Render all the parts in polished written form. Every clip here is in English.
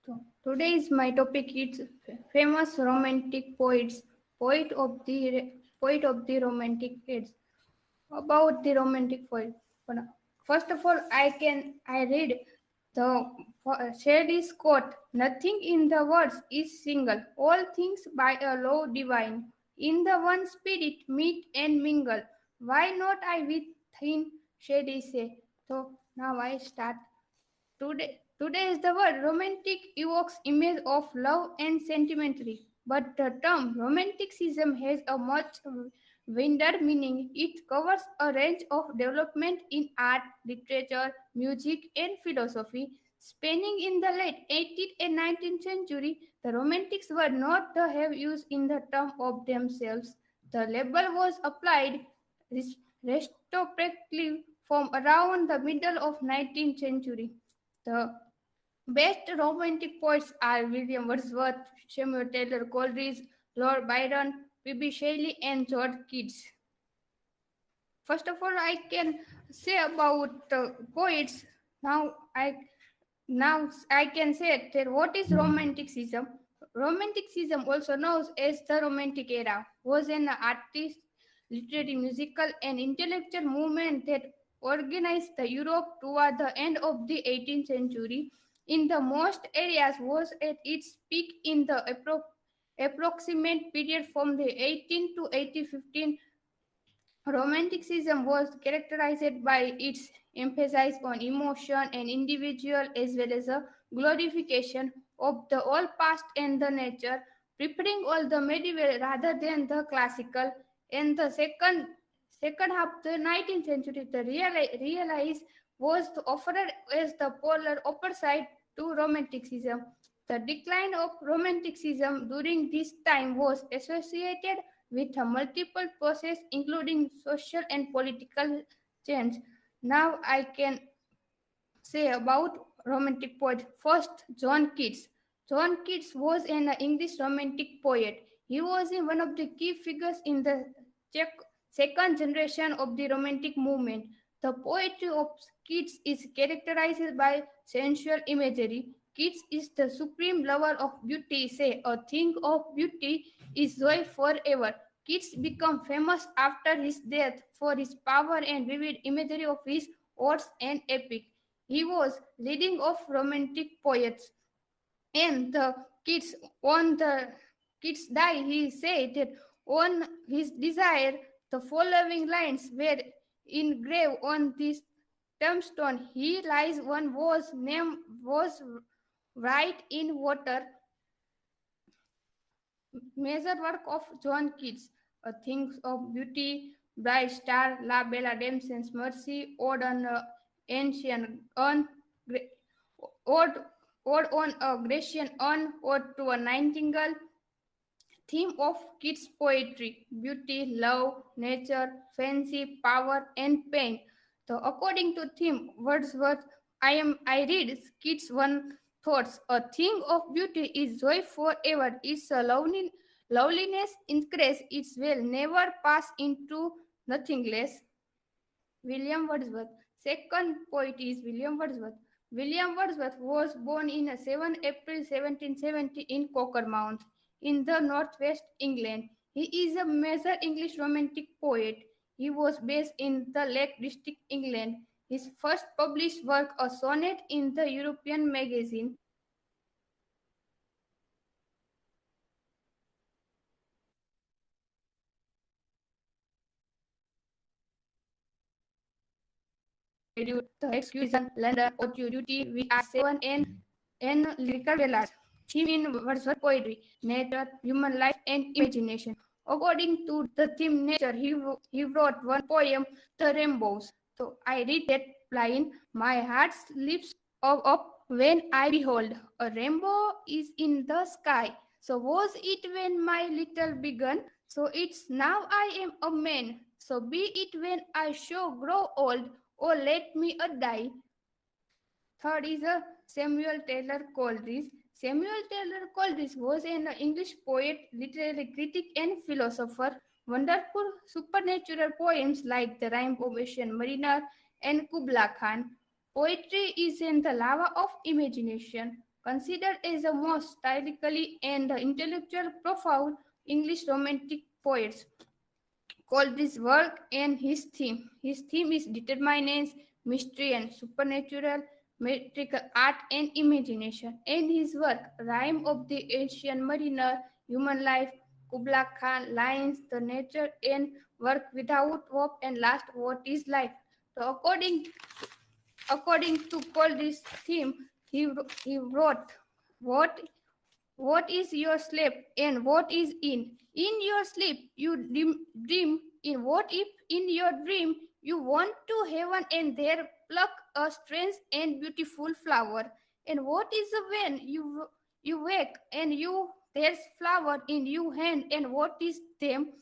So today's my topic is famous romantic poets, poet of the romantic age. About the romantic poet. First of all, I read the Shelley's quote. Nothing in the words is single. All things by a law divine. In the one spirit meet and mingle. Why not I with him? Shelley say. So now I start. Today is the word romantic evokes image of love and sentimentary, but the term romanticism has a much wider meaning. It covers a range of development in art, literature, music, and philosophy. Spanning in the late 18th and 19th century, the Romantics were not the have used in the term of themselves. The label was applied retrospectively from around the middle of 19th century. The best romantic poets are William Wordsworth, Samuel Taylor Coleridge, Lord Byron, P.B. Shelley, and George Keats. First of all, I can say about poets. Now I now I can say that what is Romanticism? Romanticism, also known as the Romantic Era, was an artist, literary, musical, and intellectual movement that organized the Europe toward the end of the 18th century. In the most areas was at its peak in the approximate period from the 18 to 1815. Romanticism was characterized by its emphasis on emotion and individual as well as a glorification of the all past and the nature, preferring all the medieval rather than the classical. In the second half of the 19th century, the realize was offered as the polar opposite to Romanticism. The decline of Romanticism during this time was associated with a multiple process including social and political change. Now I can say about romantic poet. First, John Keats. John Keats was an English romantic poet. He was one of the key figures in the second generation of the romantic movement. The poetry of Keats is characterized by sensual imagery. Keats is the supreme lover of beauty. Say, a thing of beauty is joy forever. Keats became famous after his death for his power and vivid imagery of his odes and epic. He was leading of romantic poets, and the kids on the kids die. He said that on his desire, the following lines were engraved on this tombstone. He lies one was name was right in water. Major work of John Keats, Things of Beauty, Bright Star, La Bella Damson's Mercy, Ode on Ancient Urn, Ode, Ode on a Grecian Urn, Ode to a Nightingale. Theme of Keats' poetry: beauty, love, nature, fancy, power, and pain. So, according to theme, Wordsworth, I read Keats' one thoughts. A thing of beauty is joy forever. Its loveliness increase. Its will never pass into nothingness. William Wordsworth. Second poet is William Wordsworth. William Wordsworth was born in 7 April 1770 in Cockermouth, in the northwest England. He is a major English romantic poet. He was based in the Lake District, England. His first published work, a sonnet in the European magazine, Reduce the Exclusion, London, Ode to Duty, we are seven and lyrical ballads. Theme in Wordsworth poetry: nature, human life, and imagination. According to the theme nature, he wrote one poem, The Rainbows. So I read that line: my heart leaps up when I behold a rainbow is in the sky. So was it when my little begun? So it's now I am a man. So be it when I shall grow old, or let me a die. Third is a Samuel Taylor Coleridge. Samuel Taylor Coleridge was an English poet, literary critic, and philosopher. Wonderful supernatural poems like The Rhyme of Ocean Mariner and Kubla Khan. Poetry is in the lava of imagination. considered as the most stylistically and intellectually profound English Romantic poets, called this work and his theme. His theme is determinants, mystery and supernatural, metrical art and imagination. And his work, Rhyme of the Ancient Mariner, Human Life, Kubla Khan, Lines, The Nature and Work Without Hope, and last, What is Life? So according to Coleridge's theme, he wrote, What what is your sleep and what is in your sleep you dream in what if in your dream you want to heaven and there pluck a strange and beautiful flower and what is when you wake and you there's flower in your hand and what is them.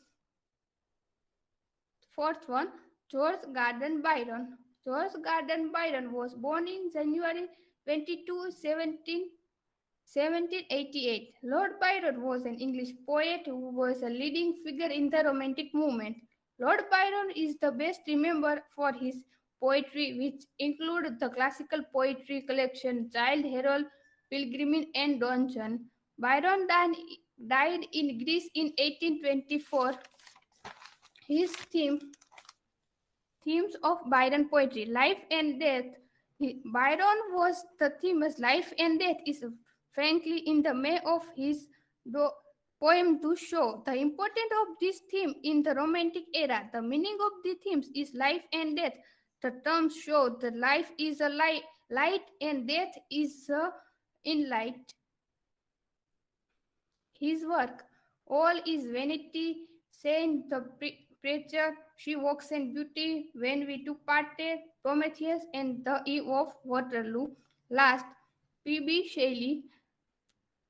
Fourth one, George Gordon Byron. George Gordon Byron was born in January 22, 1788. Lord Byron was an English poet who was a leading figure in the Romantic movement. Lord Byron is the best remembered for his poetry, which included the classical poetry collection Childe Harold, Pilgrim, and Don Juan. Byron died in Greece in 1824. His themes of Byron poetry, life and death. Byron was the theme as life and death is frankly in the May of his poem to show the importance of this theme in the Romantic era. The meaning of the themes is life and death. The terms show that life is a light and death is in light. His work, All is Vanity, Saint the Preacher, She Walks in Beauty, When We Two Parted, Prometheus, and The Eve of Waterloo. Last, P.B. Shelley.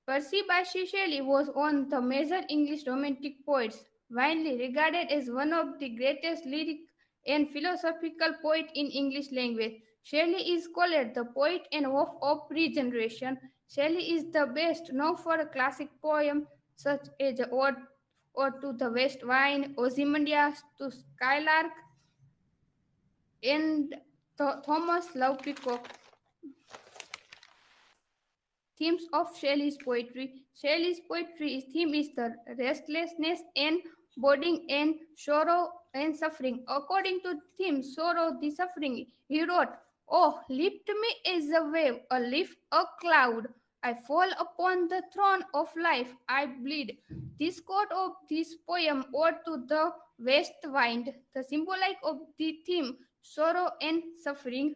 Percy Bysshe Shelley was one of the major English Romantic poets, widely regarded as one of the greatest lyric and philosophical poets in English language. Shelley is called the poet and of regeneration. Shelley is the best known for a classic poem such as Ode to the West Wind, Ozymandias to Skylark, and Thomas Love Peacock. Themes of Shelley's poetry. Shelley's poetry theme is the restlessness and boding and sorrow and suffering. According to theme, sorrow, the suffering, he wrote, Oh, lift me as a wave, a leaf, a cloud. I fall upon the throne of life, I bleed. This quote of this poem ode to the west wind, the symbolic of the theme, sorrow and suffering.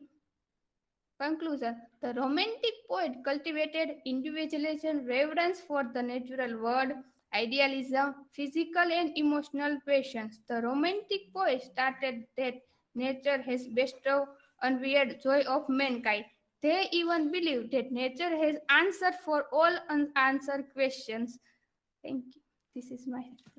Conclusion. The Romantic poet cultivated individualism, reverence for the natural world, idealism, physical and emotional passions. The Romantic poet stated that nature has bestowed unwearied joy of mankind. They even believe that nature has answered for all unanswered questions. Thank you. This is my answer.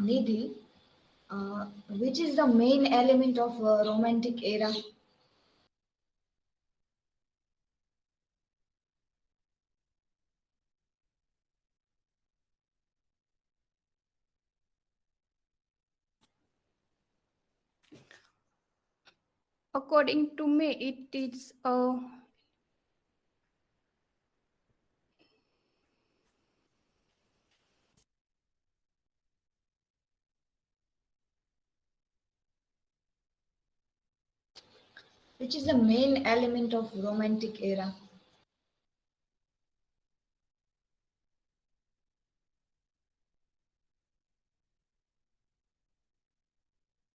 Nidhi, which is the main element of romantic era? According to me, it is a Which is the main element of romantic era?